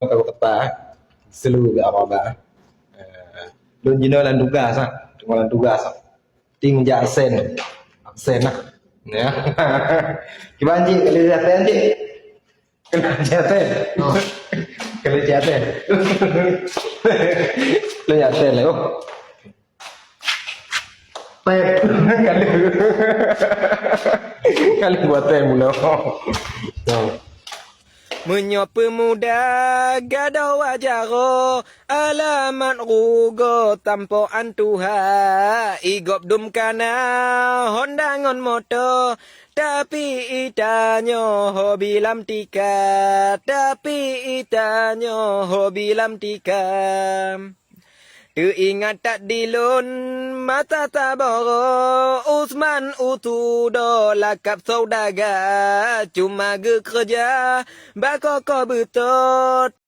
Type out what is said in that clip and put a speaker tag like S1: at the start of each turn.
S1: Kau kata selu ke apa-apa. Don jino lan tugas ah. Dengan tugas. Ting ja absen lah. Ya. Gimana Cik? Kalau jatuh Cik? Kalau jatuh? Kalau jatuh? Kalau jatuh lah. Oh. Pep. Kalau buat teh mula.
S2: Menyo pemuda gado wajaro alamat rugo tampo antuha igop dum kana hondangon moto tapi itanyo hobi lam tika tapi itanyo hobi lam tika Teringat tak dilun mata taboro Usman utudo lakap saudaga cuma kerja bakoko betot